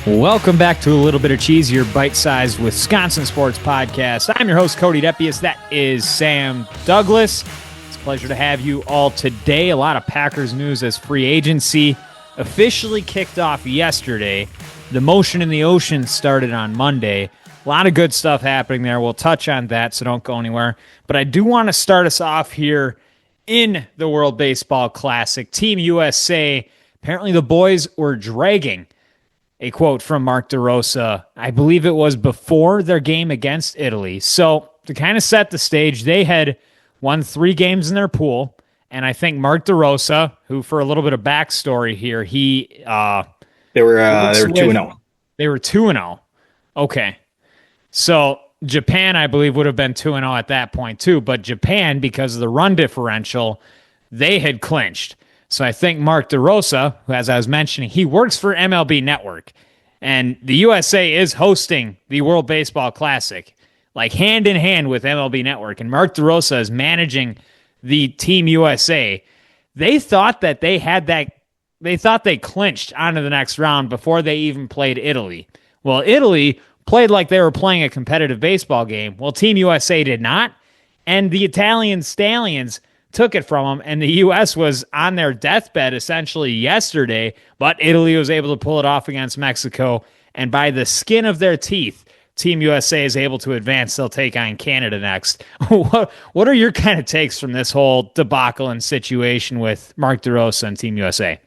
Welcome back to A Little Bit of Cheese, your bite-sized Wisconsin sports podcast. I'm your host, Cody Depius. That is Sam Douglas. It's a pleasure to have you all today. A lot of Packers news as free agency officially kicked off yesterday. The motion in the ocean started on Monday. A lot of good stuff happening there. We'll touch on that, so don't go anywhere. But I do want to start us off here in the World Baseball Classic. Team USA, apparently the boys were dragging a quote from Mark DeRosa. I believe it was before their game against Italy. So to kind of set the stage, they had won 3 games in their pool. And I think Mark DeRosa, who for a little bit of backstory here, they were 2-0. They were 2-0. Okay. So Japan, I believe, would have been 2-0 at that point too. But Japan, because of the run differential, they had clinched. So I think Mark DeRosa, who, as I was mentioning, he works for MLB Network, and the USA is hosting the World Baseball Classic, like hand in hand with MLB Network, and Mark DeRosa is managing the Team USA. They thought that they clinched onto the next round before they even played Italy. Well, Italy played like they were playing a competitive baseball game. Well, Team USA did not, and the Italian Stallions took it from them, and the U.S. was on their deathbed essentially yesterday, but Italy was able to pull it off against Mexico, and by the skin of their teeth, Team USA is able to advance. They'll take on Canada next. What are your kind of takes from this whole debacle and situation with Mark DeRosa and Team USA?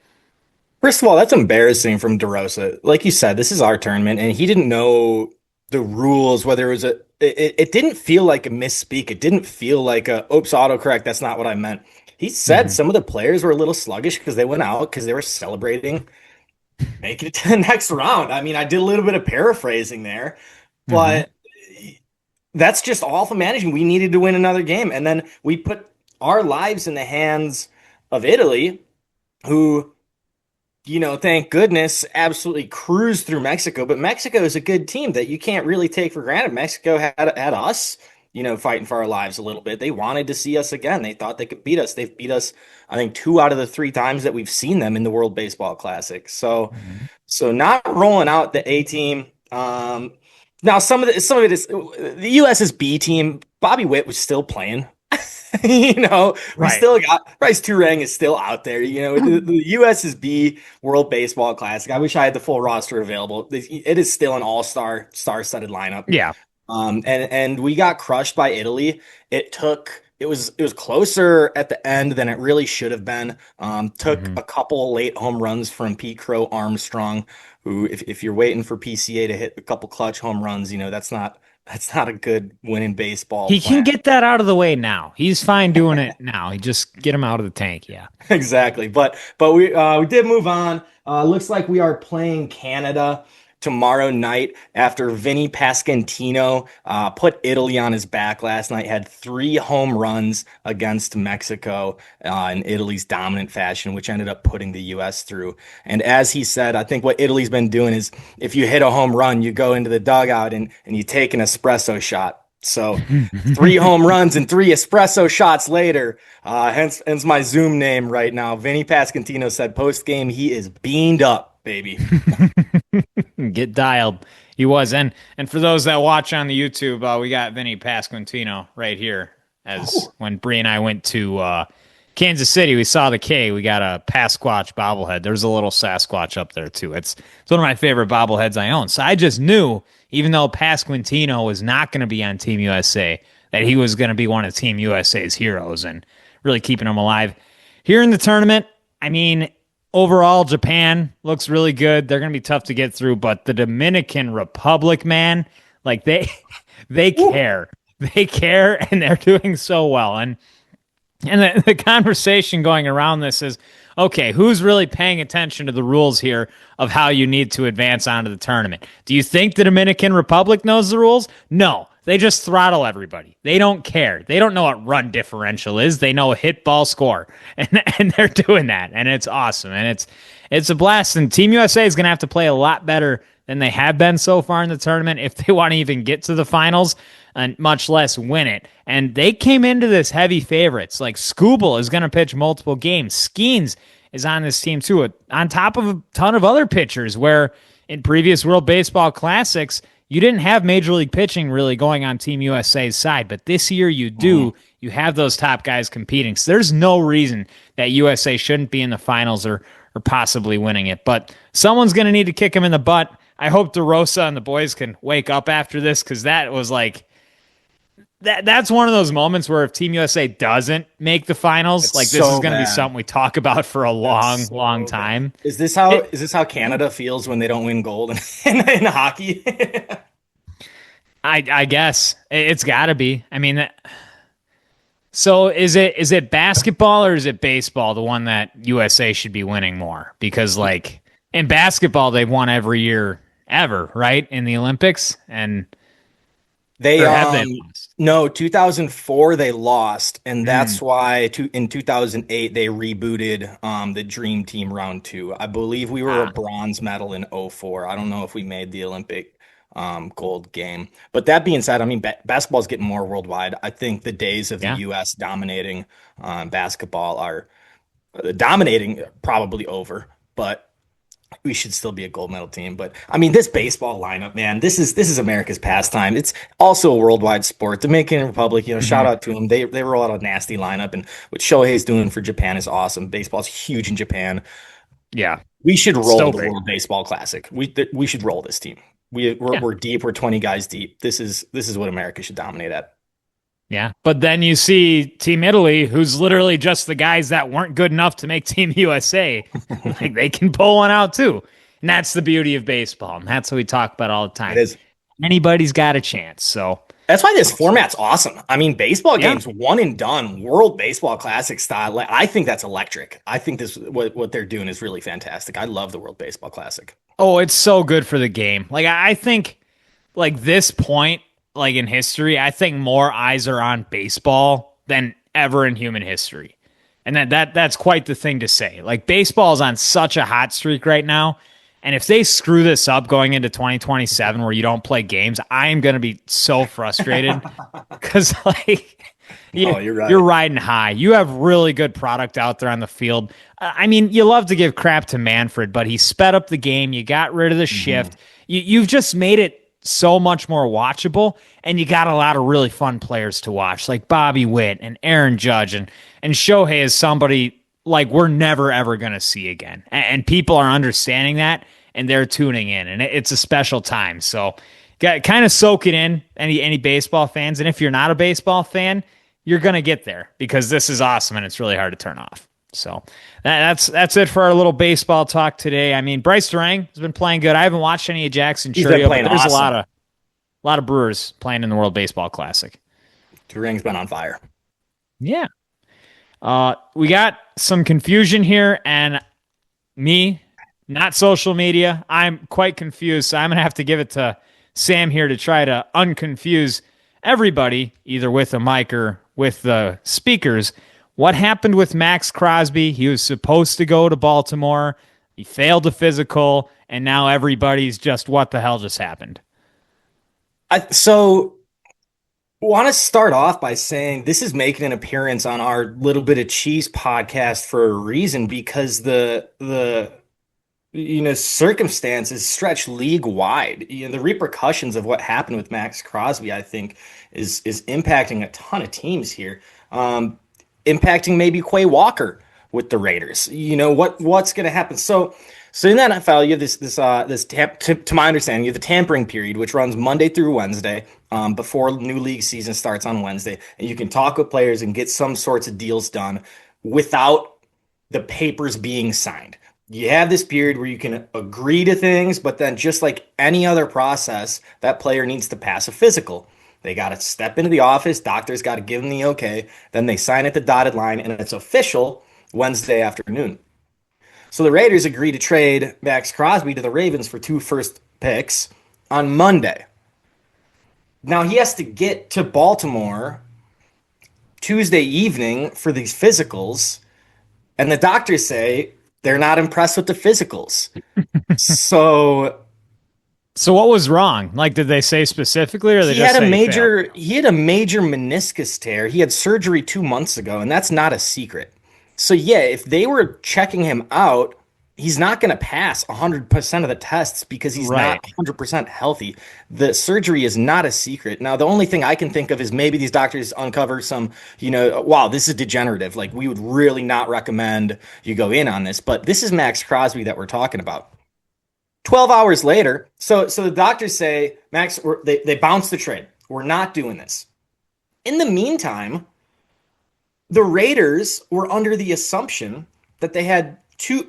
First of all, that's embarrassing from DeRosa. Like you said, this is our tournament, and he didn't know the rules, whether it was it didn't feel like a misspeak. It didn't feel like oops, autocorrect. That's not what I meant. He said some of the players were a little sluggish because they went out because they were celebrating making it to the next round. I mean, I did a little bit of paraphrasing there, but that's just awful management. We needed to win another game. And then we put our lives in the hands of Italy, who, thank goodness, absolutely cruised through Mexico. But Mexico is a good team that you can't really take for granted. Mexico had us, fighting for our lives a little bit. They wanted to see us again. They thought they could beat us. They've beat us, I think, 2 out of the 3 times that we've seen them in the World Baseball Classic. So not rolling out the A team. Now some of it is the US's B team. Bobby Witt was still playing. We still got Bryce Turang is still out there. The US's B World Baseball Classic. I wish I had the full roster available. It is still an all-star, star-studded lineup. Yeah. And we got crushed by Italy. It was closer at the end than it really should have been. Took a couple late home runs from Pete Crow Armstrong, who if you're waiting for PCA to hit a couple clutch home runs, that's not a good win in baseball. He can get that out of the way now. He's fine doing it now. He just get him out of the tank. Yeah, exactly. But we did move on. Looks like we are playing Canada tomorrow night after Vinny Pasquantino put Italy on his back last night, had 3 home runs against Mexico in Italy's dominant fashion, which ended up putting the U.S. through. And as he said, I think what Italy's been doing is if you hit a home run, you go into the dugout and you take an espresso shot. So 3 home runs and 3 espresso shots later, hence my Zoom name right now. Vinny Pasquantino said post-game he is beamed up, baby. Get dialed. He was. And for those that watch on the YouTube, we got Vinny Pasquantino right here. When Bree and I went to Kansas City, we saw the K. We got a Pasquatch bobblehead. There's a little Sasquatch up there, too. It's one of my favorite bobbleheads I own. So I just knew, even though Pasquantino was not going to be on Team USA, that he was going to be one of Team USA's heroes and really keeping him alive. Here in the tournament, I mean, overall, Japan looks really good. They're going to be tough to get through, but the Dominican Republic, man, like they care. They care, and they're doing so well. And the conversation going around this is, okay, who's really paying attention to the rules here of how you need to advance onto the tournament? Do you think the Dominican Republic knows the rules? No. They just throttle everybody. They don't care. They don't know what run differential is. They know a hit, ball, score. And they're doing that. And it's awesome. And it's a blast. And Team USA is going to have to play a lot better than they have been so far in the tournament if they want to even get to the finals, and much less win it. And they came into this heavy favorites. Like Skubal is going to pitch multiple games. Skeens is on this team too, on top of a ton of other pitchers where in previous World Baseball Classics, you didn't have Major League pitching really going on Team USA's side, but this year you do. You have those top guys competing. So there's no reason that USA shouldn't be in the finals or possibly winning it. But someone's going to need to kick him in the butt. I hope DeRosa and the boys can wake up after this, because that was like that's one of those moments where if Team USA doesn't make the finals, It's like this so is going to be bad. something we talk about for a long, So long bad. time. Is this how Canada feels when they don't win gold in hockey? I guess it's got to be. I mean, so is it basketball or is it baseball, the one that USA should be winning more? Because like in basketball, they've won every year ever, right? In the Olympics, and They or have they lost? no, 2004 they lost, and that's why in 2008 they rebooted the Dream Team round 2. I believe we were a Ah, bronze medal in '04. I don't know if we made the Olympic gold game. But that being said, I mean basketball is getting more worldwide. I think the days of the yeah. US dominating basketball are dominating probably over, but we should still be a gold medal team. But I mean, this baseball lineup, man, this is America's pastime. It's also a worldwide sport. Dominican Republic, shout Mhm. out to them. They roll out a nasty lineup, and what Shohei's doing for Japan is awesome. Baseball's huge in Japan. Yeah. We should roll So the big. World Baseball Classic. We should roll this team. We're, Yeah. we're deep. We're 20 guys deep. This is what America should dominate at. Yeah. But then you see Team Italy, who's literally just the guys that weren't good enough to make Team USA. Like they can pull one out too. And that's the beauty of baseball. And that's what we talk about all the It time. is. Anybody's got a chance. So That's why this format's awesome. I mean, baseball yeah. games one and done, World Baseball Classic style. Like, I think that's electric. I think this what they're doing is really fantastic. I love the World Baseball Classic. Oh, it's so good for the game. Like I think like this point, like in history, I think more eyes are on baseball than ever in human history. And that's quite the thing to say. Like baseball is on such a hot streak right now. And if they screw this up going into 2027 where you don't play games, I am going to be so frustrated because like Oh, you're right. you're riding high. You have really good product out there on the field. I mean, you love to give crap to Manfred, but he sped up the game. You got rid of the shift. You've just made it so much more watchable, and you got a lot of really fun players to watch, like Bobby Witt and Aaron Judge, and Shohei is somebody like we're never ever going to see again, and people are understanding that, and they're tuning in, and it's a special time. So, kind of soak it in, any baseball fans, and if you're not a baseball fan, you're going to get there because this is awesome, and it's really hard to turn off. So that's it for our little baseball talk today. I mean, Bryce Durang has been playing good. I haven't watched any of Jackson He's been Churio, but playing there's awesome. a lot of Brewers playing in the World Baseball Classic. Turing's been on fire. Yeah. We got some confusion here, and me, not social media. I'm quite confused, so I'm gonna have to give it to Sam here to try to unconfuse everybody, either with a mic or with the speakers. What happened with Maxx Crosby? He was supposed to go to Baltimore. He failed the physical, and now everybody's just, what the hell just happened? So want to start off by saying this is making an appearance on our Little Bit of Cheese podcast for a reason, because the circumstances stretch league wide. The repercussions of what happened with Maxx Crosby, I think, is impacting a ton of teams here. Impacting maybe Quay Walker with the Raiders. What's going to happen? So in the NFL, you have to my understanding, you have the tampering period, which runs Monday through Wednesday, before new league season starts on Wednesday, and you can talk with players and get some sorts of deals done without the papers being signed. You have this period where you can agree to things, but then just like any other process, that player needs to pass a physical. They got to step into the office. Doctors got to give them the okay. Then they sign at the dotted line, and it's official Wednesday afternoon. So the Raiders agree to trade Maxx Crosby to the Ravens for 2 first picks on Monday. Now he has to get to Baltimore Tuesday evening for these physicals, and the doctors say they're not impressed with the physicals. So what was wrong? Like, did they say specifically, or they He just had a say he failed? major meniscus tear. He had surgery 2 months ago, and that's not a secret. So yeah, if they were checking him out, he's not going to pass 100% of the tests because he's not Right. 100% healthy. The surgery is not a secret. Now, the only thing I can think of is maybe these doctors uncover some, wow, this is degenerative. Like, we would really not recommend you go in on this. But this is Maxx Crosby that we're talking about. 12 hours later, so the doctors say, Max, they bounce the trade. We're not doing this. In the meantime, the Raiders were under the assumption that they had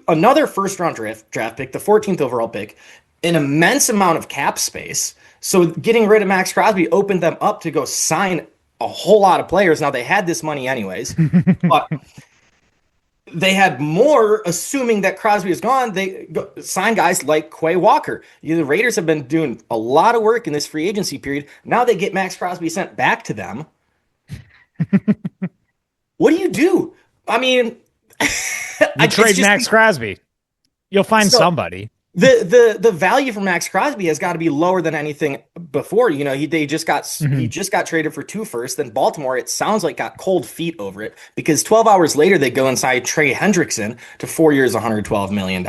another first round draft pick, the 14th overall pick, an immense amount of cap space. So getting rid of Maxx Crosby opened them up to go sign a whole lot of players. Now they had this money anyways, but they had more, assuming that Crosby is gone. They sign guys like Quay Walker. The Raiders have been doing a lot of work in this free agency period. Now they get Maxx Crosby sent back to them. What do you do? I mean, you trade Maxx Crosby. You'll find somebody. The value for Maxx Crosby has got to be lower than anything before. He just got traded for 2 firsts. Then Baltimore, it sounds like, got cold feet over it because 12 hours later they go inside Trey Hendrickson to 4 years, $112 million.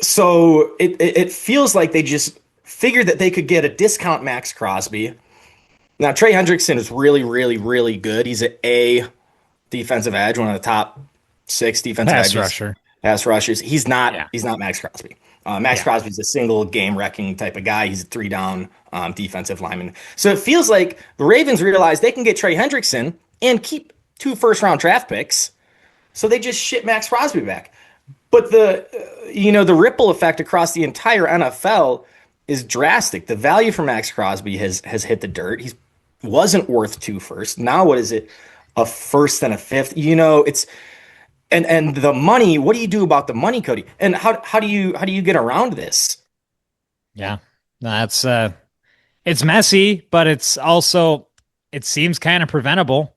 So it feels like they just figured that they could get a discount Maxx Crosby. Now Trey Hendrickson is really, really, really good. He's an A defensive edge, one of the top 6 defensive pass rushers. He's not Maxx Crosby. Maxx Crosby's a single game wrecking type of guy. He's a 3-down defensive lineman. So it feels like the Ravens realize they can get Trey Hendrickson and keep 2 first-round draft picks. So they just ship Maxx Crosby back. But the ripple effect across the entire NFL is drastic. The value for Maxx Crosby has hit the dirt. He wasn't worth 2 firsts. Now what is it? A first and a fifth. It's and the money. What do you do about the money, Cody? And how do you get around this? Yeah, that's it's messy, but it's also, it seems kind of preventable.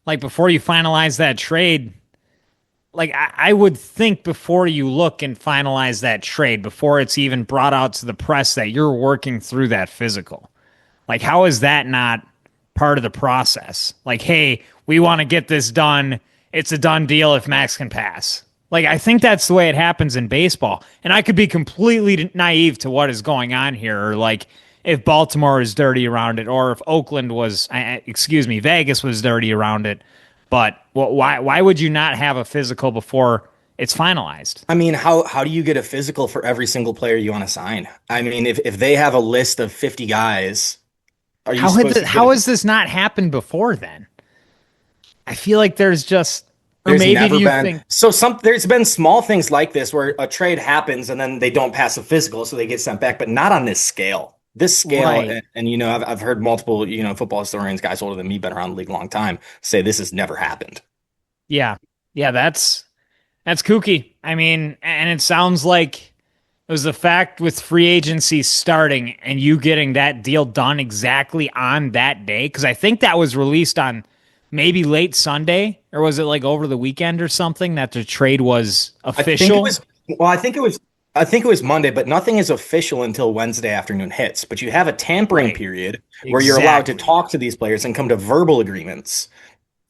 Like, before you finalize that trade, like I would think before you look and finalize that trade, before it's even brought out to the press that you're working through that physical. Like, how is that not part of the process? Like, hey, we want to get this done. It's a done deal if Max can pass. Like, I think that's the way it happens in baseball. And I could be completely naive to what is going on here. Or, like, if Baltimore is dirty around it, or if Vegas was dirty around it. But why would you not have a physical before it's finalized? I mean, how do you get a physical for every single player you want to sign? I mean, if they have a list of 50 guys, how has this not happened before then? I feel like there's been small things like this where a trade happens and then they don't pass a physical, so they get sent back, but not on this scale. This scale, right. And I've heard multiple football historians, guys older than me, been around the league a long time, say this has never happened. Yeah, that's kooky. I mean, and it sounds like it was the fact with free agency starting and you getting that deal done exactly on that day, because I think that was released on maybe late Sunday, or was it like over the weekend or something that the trade was official? I think it was Monday, but nothing is official until Wednesday afternoon hits. But you have a tampering period where you're allowed to talk to these players and come to verbal agreements.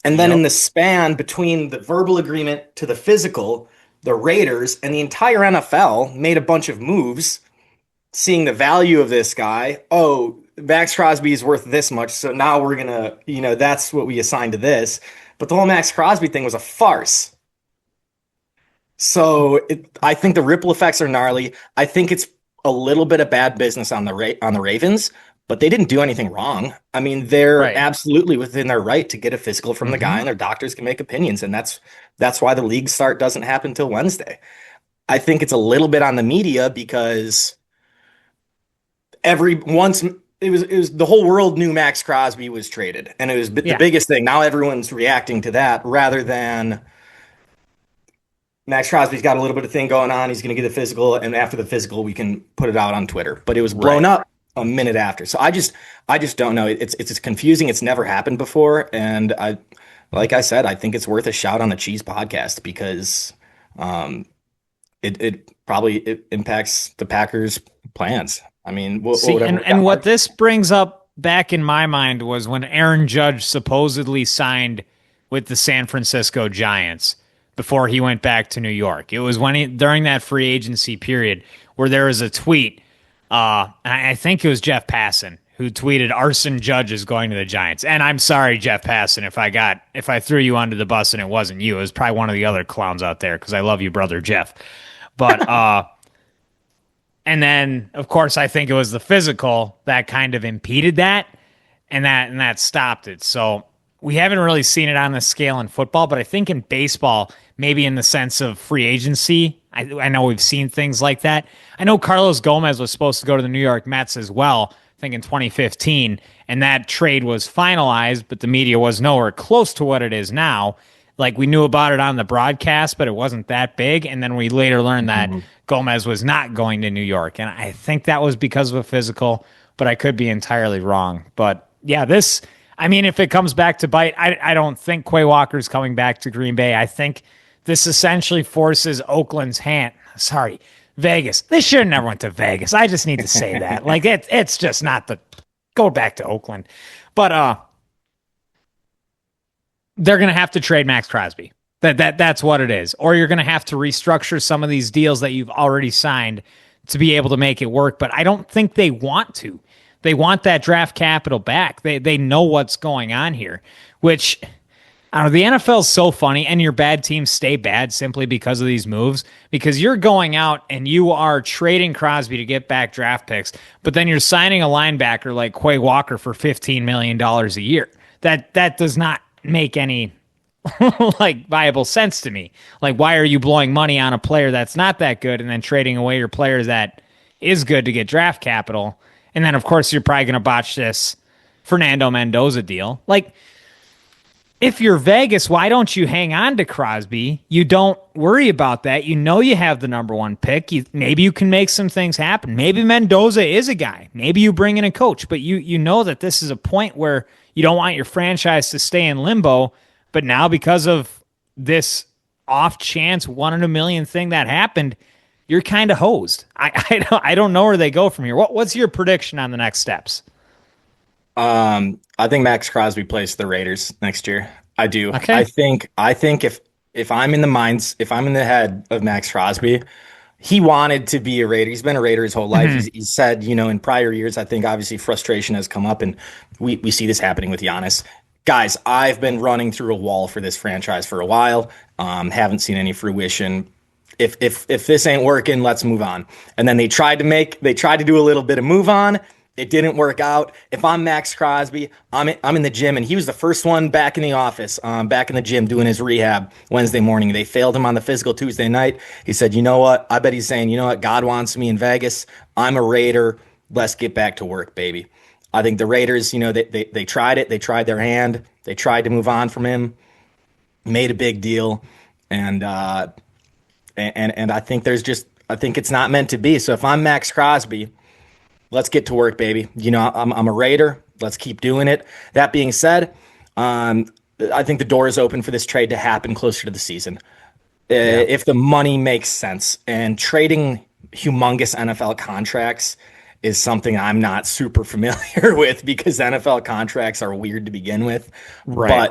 And then in the span between the verbal agreement to the physical, the Raiders and the entire NFL made a bunch of moves, seeing the value of this guy. Oh, Maxx Crosby is worth this much, so now we're going to, that's what we assign to this. But the whole Maxx Crosby thing was a farce. So I think the ripple effects are gnarly. I think it's a little bit of bad business on the Ravens, but they didn't do anything wrong. I mean, they're absolutely within their right to get a physical from the guy, and their doctors can make opinions, and that's why the league start doesn't happen until Wednesday. I think it's a little bit on the media because it was the whole world knew Maxx Crosby was traded, and it was the biggest thing. Now everyone's reacting to that rather than Maxx Crosby's got a little bit of thing going on. He's going to get a physical, and after the physical, we can put it out on Twitter. But it was blown up a minute after. So I just don't know. It's confusing. It's never happened before, and like I said, I think it's worth a shout on the Cheese podcast because it probably impacts the Packers' plans. I mean, what this brings up back in my mind was when Aaron Judge supposedly signed with the San Francisco Giants. before he went back to New York. It was during that free agency period where there was a tweet. I think it was Jeff Passan who tweeted Arson Judge is going to the Giants. And I'm sorry, Jeff Passan, if I threw you under the bus and it wasn't you. It was probably one of the other clowns out there because I love you, brother Jeff. But and then of course I think it was the physical that kind of impeded that, and that stopped it. So we haven't really seen it on the scale in football, but I think in baseball, maybe in the sense of free agency, I know we've seen things like that. I know Carlos Gomez was supposed to go to the New York Mets as well, I think in 2015, and that trade was finalized, but the media was nowhere close to what it is now. Like, we knew about it on the broadcast, but it wasn't that big, and then we later learned that Gomez was not going to New York, and I think that was because of a physical, but I could be entirely wrong. But yeah, if it comes back to bite, I don't think Quay Walker's coming back to Green Bay. I think this essentially forces Oakland's hand. Sorry, Vegas. They should have never went to Vegas. I just need to say that. Like, it's just not go back to Oakland. But they're going to have to trade Maxx Crosby. That's what it is. Or you're going to have to restructure some of these deals that you've already signed to be able to make it work. But I don't think they want to. They want that draft capital back. They know what's going on here, which, I don't know, the NFL is so funny, and your bad teams stay bad simply because of these moves, because you're going out and you are trading Crosby to get back draft picks, but then you're signing a linebacker like Quay Walker for $15 million a year. That does not make any like viable sense to me. Like, why are you blowing money on a player that's not that good and then trading away your player that is good to get draft capital? And then, of course, you're probably going to botch this Fernando Mendoza deal. Like, if you're Vegas, why don't you hang on to Crosby? You don't worry about that. You know you have the number one pick. Maybe you can make some things happen. Maybe Mendoza is a guy. Maybe you bring in a coach. But you know that this is a point where you don't want your franchise to stay in limbo. But now, because of this off chance 1 in a million thing that happened, you're kind of hosed. I don't know where they go from here. What's your prediction on the next steps? I think Maxx Crosby plays the Raiders next year. I do. Okay. I think if I'm in the head of Maxx Crosby, he wanted to be a Raider. He's been a Raider his whole life. Mm-hmm. He's said, in prior years, I think obviously frustration has come up, and we see this happening with Giannis. Guys, I've been running through a wall for this franchise for a while. Haven't seen any fruition. If this ain't working, let's move on. And then they tried to do a little bit of move on. It didn't work out. If I'm Maxx Crosby, I'm in the gym, and he was the first one back in the office, back in the gym doing his rehab Wednesday morning. They failed him on the physical Tuesday night. He said, you know what? I bet he's saying, you know what? God wants me in Vegas. I'm a Raider. Let's get back to work, baby. I think the Raiders, they tried it. They tried their hand. They tried to move on from him, made a big deal, and I think I think it's not meant to be. So if I'm Maxx Crosby, let's get to work, baby. I'm a Raider. Let's keep doing it. That being said, I think the door is open for this trade to happen closer to the season. If the money makes sense, and trading humongous NFL contracts is something I'm not super familiar with, because NFL contracts are weird to begin with. Right.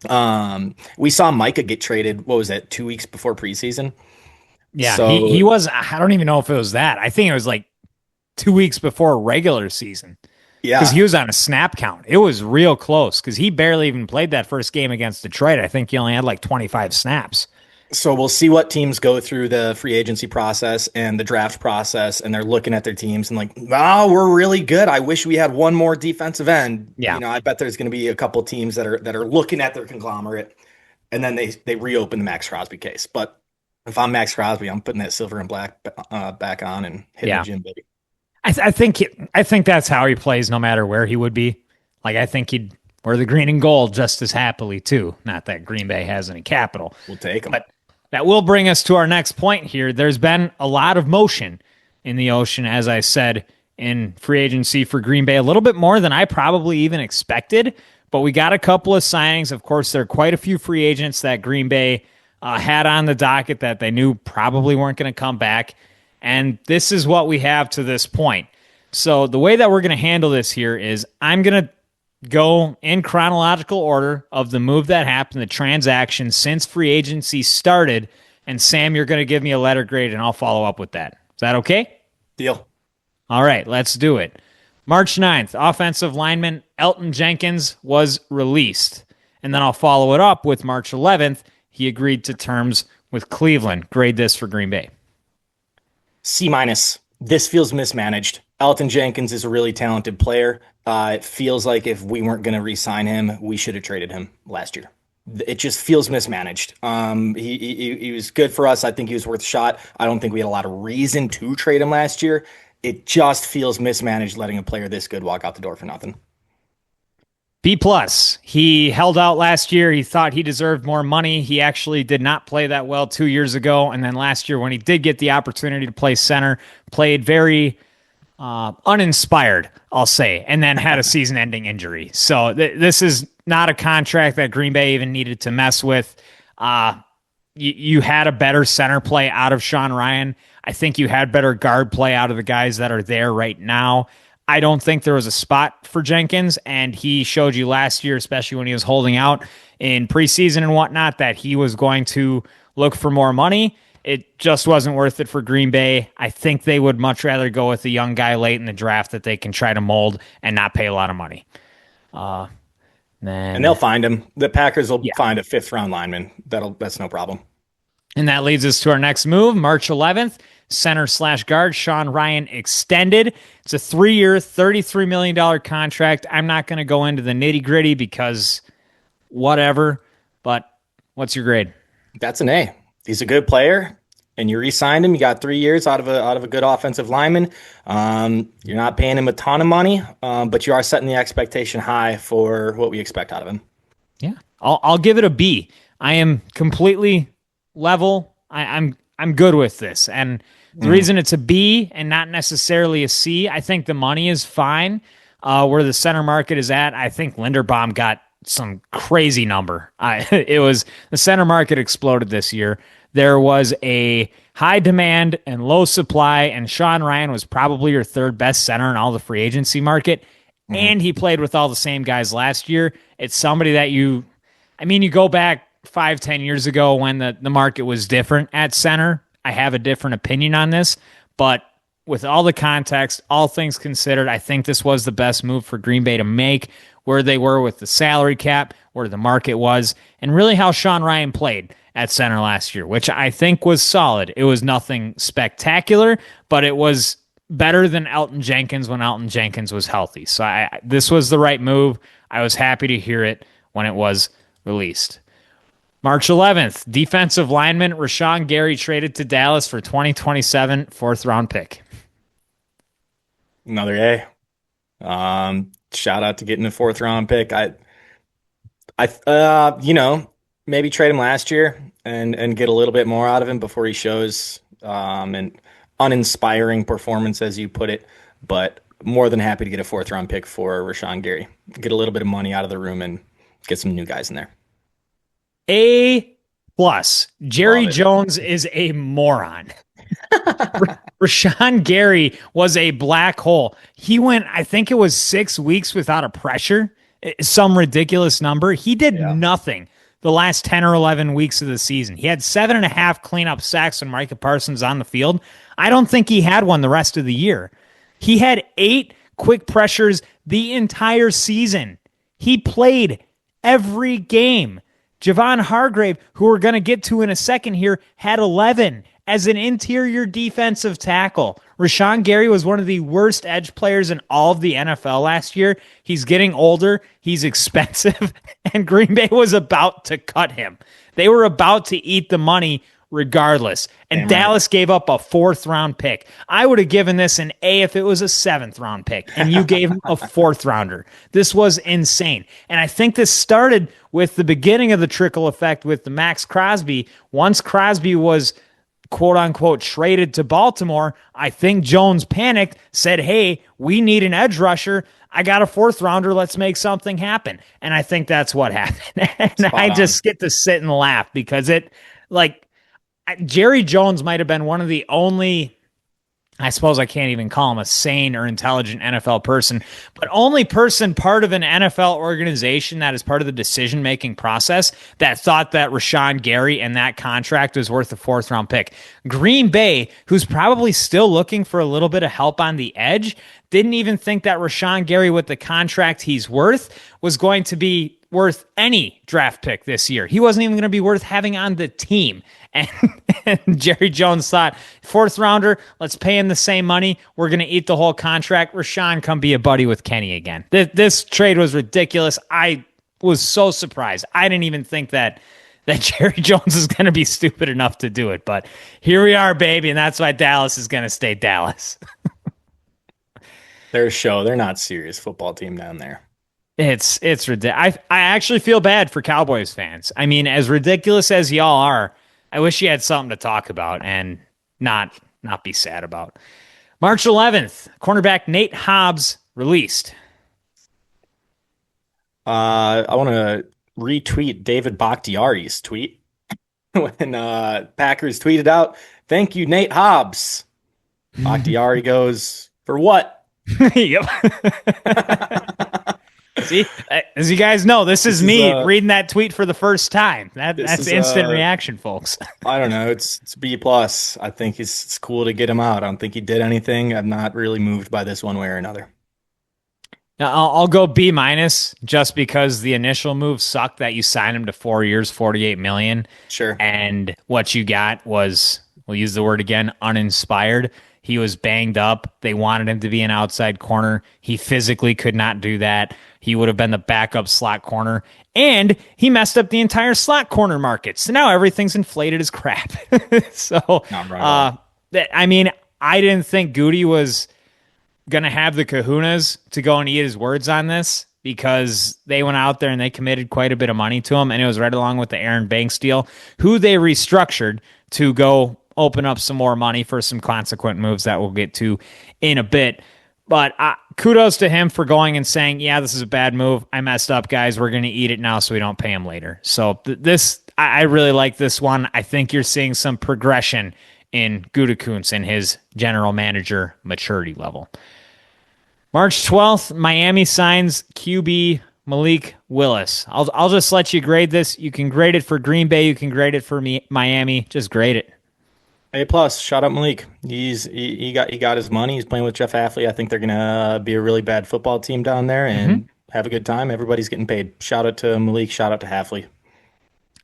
But we saw Micah get traded, what was that, 2 weeks before preseason? Yeah, So, he was, I don't even know if it was that. I think it was like 2 weeks before regular season. yeah. Because he was on a snap count. It was real close, because he barely even played that first game against Detroit. I think he only had like 25 snaps. So we'll see what teams go through the free agency process and the draft process, and they're looking at their teams and like, wow, we're really good. I wish we had one more defensive end. Yeah. I bet there's going to be a couple teams that are looking at their conglomerate, and then they reopen the Maxx Crosby case. But if I'm Maxx Crosby, I'm putting that silver and black back on and hitting the gym, baby. I think that's how he plays, no matter where he would be. Like, I think he'd wear the green and gold just as happily too. Not that Green Bay has any capital. We'll take him. But that will bring us to our next point here. There's been a lot of motion in the ocean, as I said, in free agency for Green Bay, a little bit more than I probably even expected. But we got a couple of signings. Of course, there are quite a few free agents that Green Bay had on the docket that they knew probably weren't going to come back. And this is what we have to this point. So the way that we're going to handle this here is I'm going to go in chronological order of the move that happened, the transaction since free agency started. And Sam, you're going to give me a letter grade and I'll follow up with that. Is that okay? Deal. All right, let's do it. March 9th, offensive lineman Elton Jenkins was released. And then I'll follow it up with March 11th. He agreed to terms with Cleveland. Grade this for Green Bay. C minus. This feels mismanaged. Elton Jenkins is a really talented player. It feels like if we weren't going to re-sign him, we should have traded him last year. It just feels mismanaged. He was good for us. I think he was worth a shot. I don't think we had a lot of reason to trade him last year. It just feels mismanaged letting a player this good walk out the door for nothing. B plus. He held out last year. He thought he deserved more money. He actually did not play that well 2 years ago. And then last year, when he did get the opportunity to play center, played very uninspired, I'll say, and then had a season-ending injury. So this is not a contract that Green Bay even needed to mess with. You had a better center play out of Sean Ryan. I think you had better guard play out of the guys that are there right now. I don't think there was a spot for Jenkins, and he showed you last year, especially when he was holding out in preseason and whatnot, that he was going to look for more money. It just wasn't worth it for Green Bay. I think they would much rather go with a young guy late in the draft that they can try to mold and not pay a lot of money. And they'll find him. The Packers will find a fifth-round lineman. That's no problem. And that leads us to our next move, March 11th. Center/guard Sean Ryan extended. It's a 3-year, $33 million contract. I'm not going to go into the nitty-gritty because whatever, but what's your grade? That's an A. He's a good player, and you re-signed him. You got 3 years out of a good offensive lineman. You're not paying him a ton of money, but you are setting the expectation high for what we expect out of him. Yeah, I'll give it a B. I am completely level. I'm good with this, and the reason it's a B and not necessarily a C, I think the money is fine. Where the center market is at, I think Linderbaum got some crazy number. The center market exploded this year. There was a high demand and low supply, and Sean Ryan was probably your third best center in all the free agency market, and he played with all the same guys last year. It's somebody that you go back 5-10 years ago when the market was different at center. I have a different opinion on this, but with all the context, all things considered, I think this was the best move for Green Bay to make, where they were with the salary cap, where the market was, and really how Sean Ryan played at center last year, which I think was solid. It was nothing spectacular, but it was better than Elton Jenkins when Elton Jenkins was healthy. So this was the right move. I was happy to hear it when it was released. March 11th, defensive lineman Rashawn Gary traded to Dallas for 2027 fourth-round pick. Another A. Shout out to getting a fourth-round pick. Maybe trade him last year and get a little bit more out of him before he shows an uninspiring performance, as you put it. But more than happy to get a fourth-round pick for Rashawn Gary. Get a little bit of money out of the room and get some new guys in there. A+. Jerry Jones is a moron. Rashawn Gary was a black hole. He went, I think it was 6 weeks without a pressure, some ridiculous number. He did nothing the last 10 or 11 weeks of the season. He had 7.5 cleanup sacks when Micah Parsons on the field. I don't think he had one the rest of the year. He had 8 quick pressures the entire season. He played every game. Javon Hargrave, who we're going to get to in a second here, had 11 as an interior defensive tackle. Rashawn Gary was one of the worst edge players in all of the NFL last year. He's getting older. He's expensive. And Green Bay was about to cut him. They were about to eat the money regardless. And Dallas gave up a fourth-round pick. I would have given this an A if it was a seventh-round pick, and you gave him a fourth-rounder. This was insane. And I think this started with the beginning of the trickle effect with the Maxx Crosby. Once Crosby was quote-unquote traded to Baltimore, I think Jones panicked, said, hey, we need an edge rusher. I got a fourth-rounder. Let's make something happen. And I think that's what happened. And I just get to sit and laugh because Jerry Jones might have been one of the only I suppose I can't even call him a sane or intelligent NFL person, but only person part of an NFL organization that is part of the decision making process that thought that Rashawn Gary and that contract was worth a fourth round pick. Green Bay, who's probably still looking for a little bit of help on the edge, didn't even think that Rashawn Gary, with the contract he's worth, was going to be worth any draft pick this year. He wasn't even going to be worth having on the team. And, and Jerry Jones thought, fourth rounder, let's pay him the same money. We're going to eat the whole contract. Rashawn, come be a buddy with Kenny again. This trade was ridiculous. I was so surprised. I didn't even think that Jerry Jones is going to be stupid enough to do it. But here we are, baby, and that's why Dallas is going to stay Dallas. They're a show. They're not a serious football team down there. It's ridiculous. I actually feel bad for Cowboys fans. I mean, as ridiculous as y'all are, I wish you had something to talk about and not be sad about. March 11th, cornerback Nate Hobbs released. I want to retweet David Bakhtiari's tweet when Packers tweeted out, "Thank you, Nate Hobbs." Bakhtiari goes, "For what?" Yep. See, as you guys know, this is me reading that tweet for the first time. That's instant reaction, folks. I don't know. It's B plus. I think it's cool to get him out. I don't think he did anything. I'm not really moved by this one way or another. Now, I'll go B minus just because the initial move sucked that you signed him to 4 years, $48 million. Sure. And what you got was, we'll use the word again, uninspired. He was banged up. They wanted him to be an outside corner. He physically could not do that. He would have been the backup slot corner. And he messed up the entire slot corner market. So now everything's inflated as crap. So, I mean, I didn't think Goody was going to have the kahunas to go and eat his words on this, because they went out there and they committed quite a bit of money to him. And it was right along with the Aaron Banks deal, who they restructured to go open up some more money for some consequent moves that we'll get to in a bit. But kudos to him for going and saying, yeah, this is a bad move. I messed up, guys. We're going to eat it now so we don't pay him later. So I really like this one. I think you're seeing some progression in Gutekunst and his general manager maturity level. March 12th, Miami signs QB Malik Willis. I'll just let you grade this. You can grade it for Green Bay. You can grade it for Miami. Just grade it. A plus. Shout out Malik. He got his money. He's playing with Jeff Hafley. I think they're gonna be a really bad football team down there and have a good time. Everybody's getting paid. Shout out to Malik. Shout out to Hafley.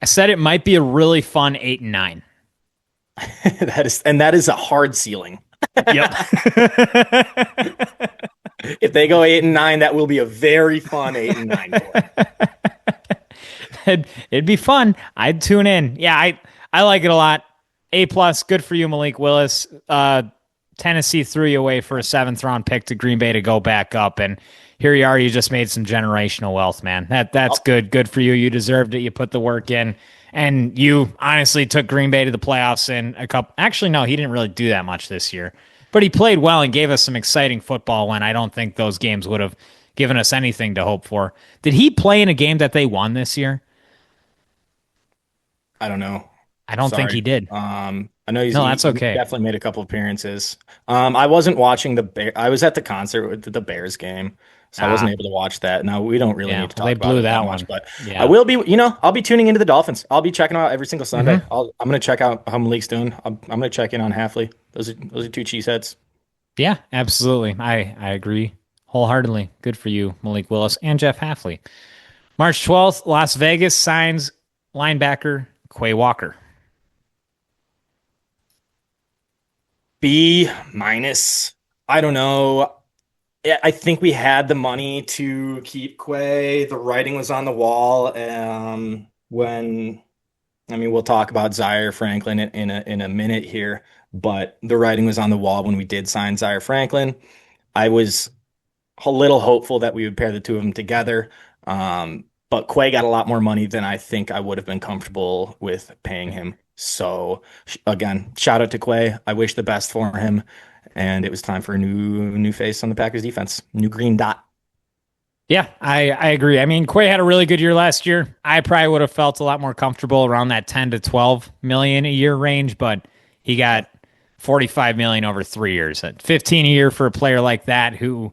I said it might be a really fun 8-9. that is a hard ceiling. Yep. If they go 8-9, that will be a very fun 8-9. It'd be fun. I'd tune in. Yeah, I like it a lot. A plus, good for you, Malik Willis. Tennessee threw you away for a 7th round pick to Green Bay to go back up, and here you are. You just made some generational wealth, man. That's good. Good for you. You deserved it. You put the work in, and you honestly took Green Bay to the playoffs in a couple. Actually, no, he didn't really do that much this year, but he played well and gave us some exciting football when I don't think those games would have given us anything to hope for. Did he play in a game that they won this year? I don't know. I don't think he did. I know that's okay. He definitely made a couple appearances. I wasn't watching I was at the concert with the Bears game, so I wasn't able to watch that. Now we don't really need to talk about it that much, but I will be. I'll be tuning into the Dolphins. I'll be checking out every single Sunday. I'm going to check out how Malik's doing. I'm going to check in on Hafley. Those are two cheeseheads. Yeah, absolutely. I agree wholeheartedly. Good for you, Malik Willis and Jeff Hafley. March 12th, Las Vegas signs linebacker Quay Walker. B minus. I don't know. I think we had the money to keep Quay. The writing was on the wall. We'll talk about Zaire Franklin in a minute here, but the writing was on the wall when we did sign Zaire Franklin. I was a little hopeful that we would pair the two of them together. But Quay got a lot more money than I think I would have been comfortable with paying him. So again, shout out to Quay. I wish the best for him. And it was time for a new face on the Packers defense. New green dot. Yeah, I agree. I mean, Quay had a really good year last year. I probably would have felt a lot more comfortable around that 10 to 12 million a year range, but he got $45 million over 3 years. 15 a year for a player like that who,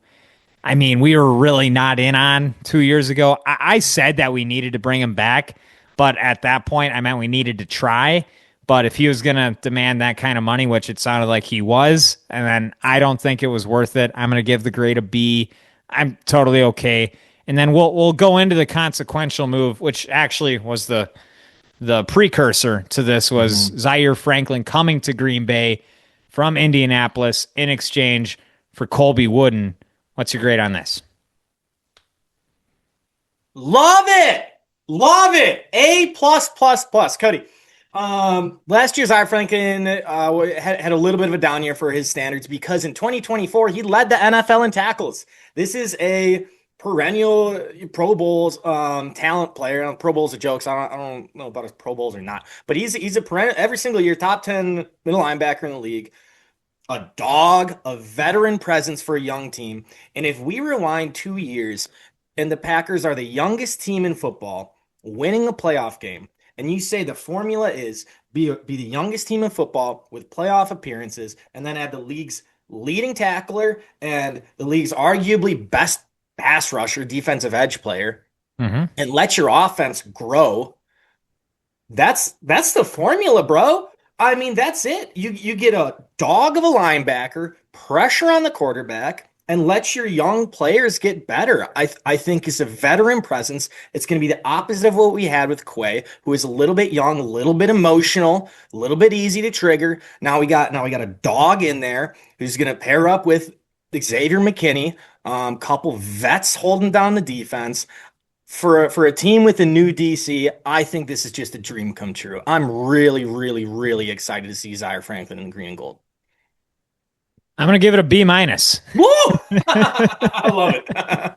I mean, we were really not in on 2 years ago. I said that we needed to bring him back, but at that point, I meant we needed to try. But if he was going to demand that kind of money, which it sounded like he was, and then I don't think it was worth it, I'm going to give the grade a B. I'm totally okay. And then we'll go into the consequential move, which actually was the precursor to this was Zaire Franklin coming to Green Bay from Indianapolis in exchange for Colby Wooden. What's your grade on this? Love it. Love it. A plus plus plus. Cody. Last year, Zaire Franklin had a little bit of a down year for his standards because in 2024, he led the NFL in tackles. This is a perennial Pro Bowls talent player. Pro Bowls are jokes. I don't know about his Pro Bowls or not, but he's a perennial, every single year, top 10 middle linebacker in the league. A dog, a veteran presence for a young team. And if we rewind 2 years and the Packers are the youngest team in football, winning a playoff game, and you say the formula is be the youngest team in football with playoff appearances, and then add the league's leading tackler and the league's arguably best pass rusher, defensive edge player, and let your offense grow. That's the formula, bro. I mean, that's it. You get a dog of a linebacker, pressure on the quarterback, and let your young players get better. I think is a veteran presence. It's going to be the opposite of what we had with Quay, who is a little bit young, a little bit emotional, a little bit easy to trigger. Now we got a dog in there who's going to pair up with Xavier McKinney, couple vets holding down the defense. For a team with a new DC, I think this is just a dream come true. I'm really, really, really excited to see Zaire Franklin in green and gold. I'm going to give it a B minus. Woo! I love it.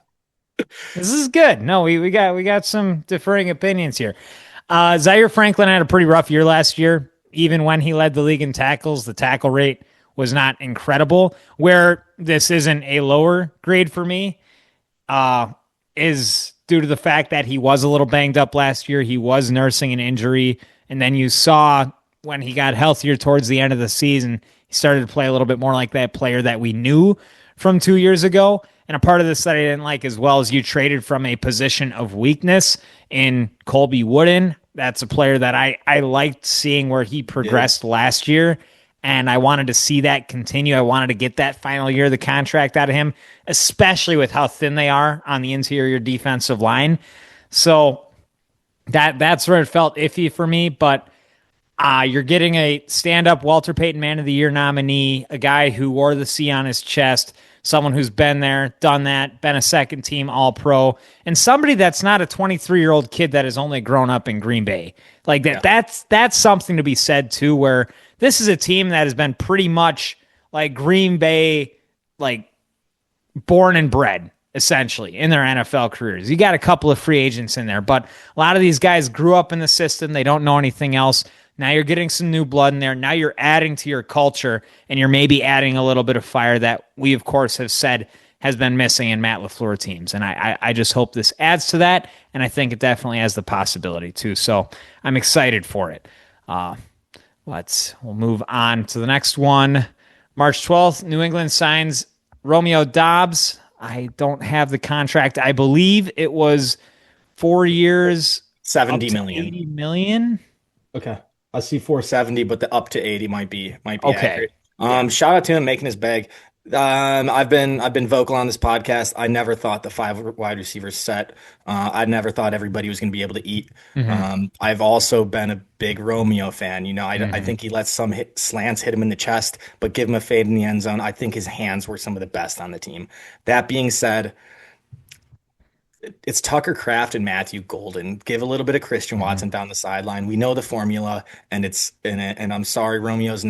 This is good. No, we got some differing opinions here. Zaire Franklin had a pretty rough year last year. Even when he led the league in tackles, the tackle rate was not incredible. Where this isn't a lower grade for me is due to the fact that he was a little banged up last year. He was nursing an injury. And then you saw when he got healthier towards the end of the season, he started to play a little bit more like that player that we knew from 2 years ago. And a part of this that I didn't like as well is you traded from a position of weakness in Colby Wooden. That's a player that I liked seeing where he progressed last year. And I wanted to see that continue. I wanted to get that final year of the contract out of him, especially with how thin they are on the interior defensive line. So that's where it felt iffy for me. But you're getting a stand-up Walter Payton Man of the Year nominee, a guy who wore the C on his chest, someone who's been there, done that, been a second-team All-Pro, and somebody that's not a 23-year-old kid that has only grown up in Green Bay. Like that, that's something to be said too, where this is a team that has been pretty much like Green Bay, like born and bred, essentially, in their NFL careers. You got a couple of free agents in there, but a lot of these guys grew up in the system. They don't know anything else. Now you're getting some new blood in there. Now you're adding to your culture, and you're maybe adding a little bit of fire that we, of course, have said has been missing in Matt LaFleur teams. And I just hope this adds to that, and I think it definitely has the possibility too. So I'm excited for it. We'll move on to the next one. March 12th, New England signs Romeo Doubs. I don't have the contract. I believe it was 4 years, 70 million. 80 million. Okay. I see 470, but the up to 80 might be okay. Accurate. Shout out to him making his bag. I've been vocal on this podcast. I never thought the 5 wide receivers set. I never thought everybody was going to be able to eat. I've also been a big Romeo fan. You know, I think he lets some slants hit him in the chest, but give him a fade in the end zone. I think his hands were some of the best on the team. That being said, it's Tucker Kraft and Matthew Golden. Give a little bit of Christian Watson down the sideline. We know the formula, and I'm sorry, Romeo's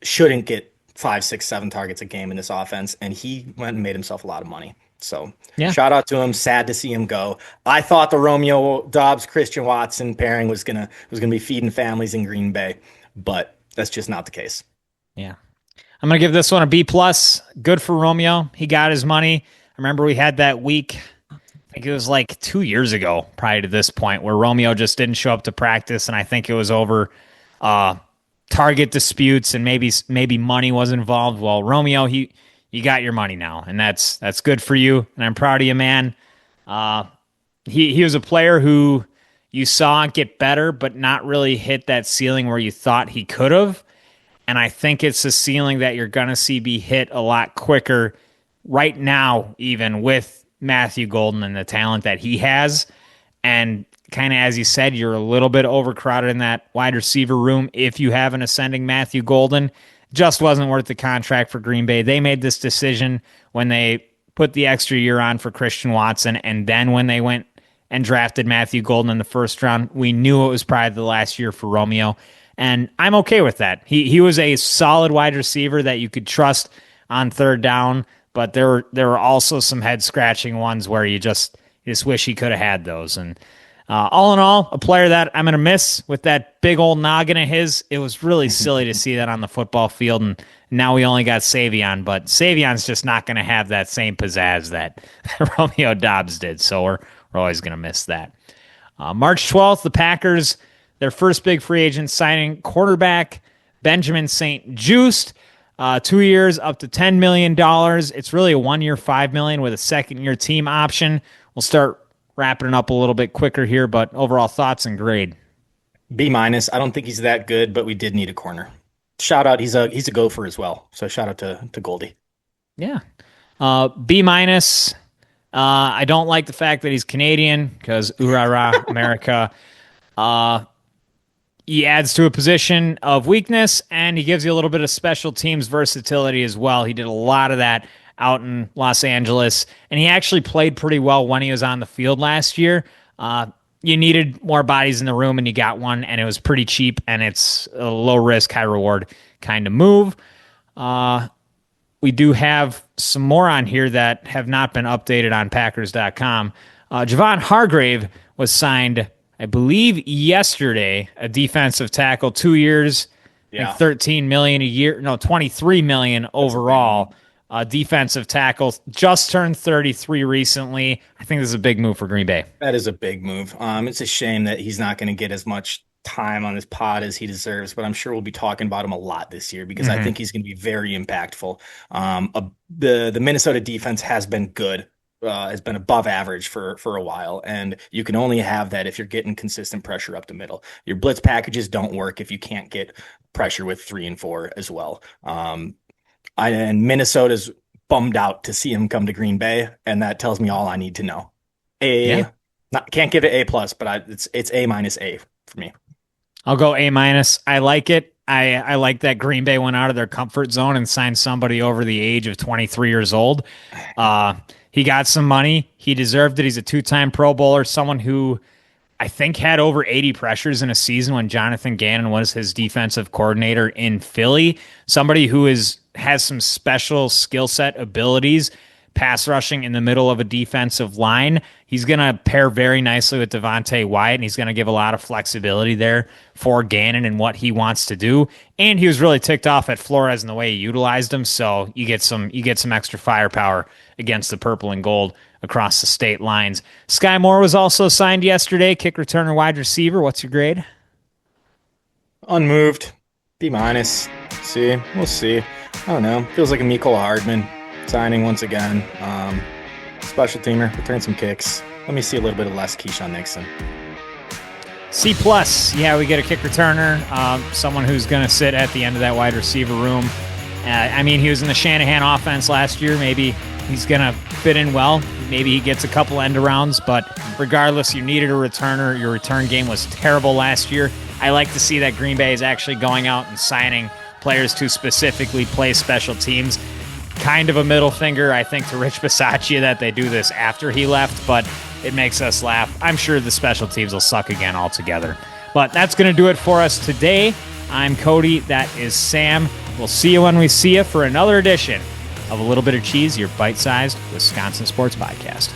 shouldn't get 5, 6, 7 targets a game in this offense, and he went and made himself a lot of money. So shout out to him. Sad to see him go. I thought the Romeo Doubs Christian Watson pairing was gonna be feeding families in Green Bay, but that's just not the case. Yeah, I'm gonna give this one a B plus. Good for Romeo. He got his money. I remember we had that week. I think it was like 2 years ago, prior to this point, where Romeo just didn't show up to practice, and I think it was over target disputes and maybe money was involved. Well, Romeo, you got your money now, and that's good for you, and I'm proud of you, man. He was a player who you saw get better, but not really hit that ceiling where you thought he could have. And I think it's a ceiling that you're going to see be hit a lot quicker right now, even with Matthew Golden and the talent that he has. And kind of as you said, you're a little bit overcrowded in that wide receiver room if you have an ascending Matthew Golden. Just wasn't worth the contract for Green Bay. They made this decision when they put the extra year on for Christian Watson, and then when they went and drafted Matthew Golden in the first round, we knew it was probably the last year for Romeo, and I'm okay with that. He was a solid wide receiver that you could trust on third down, but there were also some head-scratching ones where you just wish he could have had those. And all in all, a player that I'm going to miss with that big old noggin of his. It was really silly to see that on the football field, and now we only got Savion, but Savion's just not going to have that same pizzazz that Romeo Doubs did, so we're always going to miss that. March 12th, the Packers, their first big free agent signing, quarterback Benjamin St. Juste, 2 years, up to $10 million. It's really a 1 year, $5 million with a second-year team option. We'll start wrapping it up a little bit quicker here, but overall thoughts and grade. B-. I don't think he's that good, but we did need a corner. Shout out, he's a gopher as well. So shout out to Goldie. Yeah. B-. I don't like the fact that he's Canadian because oorah America. He adds to a position of weakness, and he gives you a little bit of special teams versatility as well. He did a lot of that out in Los Angeles, and he actually played pretty well when he was on the field last year. You needed more bodies in the room, and you got one, and it was pretty cheap, and it's a low-risk, high-reward kind of move. We do have some more on here that have not been updated on Packers.com. Javon Hargrave was signed, I believe, yesterday, a defensive tackle, 2 years, and $13 million a year. No, $23 million overall. Defensive tackle, just turned 33 recently. I think this is a big move for Green Bay. That is a big move. It's a shame that he's not going to get as much time on this pod as he deserves, but I'm sure we'll be talking about him a lot this year because I think he's going to be very impactful. The Minnesota defense has been good, has been above average for a while, and you can only have that if you're getting consistent pressure up the middle. Your blitz packages don't work if you can't get pressure with 3 and 4 as well. And Minnesota's bummed out to see him come to Green Bay, and that tells me all I need to know. Can't give it A+, but it's A- for me. I'll go A-. I like it. I like that Green Bay went out of their comfort zone and signed somebody over the age of 23 years old. He got some money. He deserved it. He's a 2-time Pro Bowler, someone who I think had over 80 pressures in a season when Jonathan Gannon was his defensive coordinator in Philly. Somebody who has some special skill set abilities, pass rushing in the middle of a defensive line. He's going to pair very nicely with Devontae Wyatt, and he's going to give a lot of flexibility there for Gannon and what he wants to do. And he was really ticked off at Flores in the way he utilized him, so you get some extra firepower against the purple and gold across the state lines. Sky Moore was also signed yesterday, kick returner, wide receiver. What's your grade? Unmoved. B-. C. We'll see. I don't know. Feels like a Mecole Hardman signing once again. Special teamer, return some kicks. Let me see a little bit of less Keyshawn Nixon. C+. Yeah, we get a kick returner, someone who's going to sit at the end of that wide receiver room. He was in the Shanahan offense last year. Maybe he's going to fit in well. Maybe he gets a couple end arounds, but regardless, you needed a returner. Your return game was terrible last year. I like to see that Green Bay is actually going out and signing players to specifically play special teams. Kind of a middle finger, I think, to Rich Bisaccia that they do this after he left, but it makes us laugh. I'm sure the special teams will suck again altogether. But that's going to do it for us today. I'm Cody. That is Sam. We'll see you when we see you for another edition of A Little Bit of Cheese, your bite-sized Wisconsin sports podcast.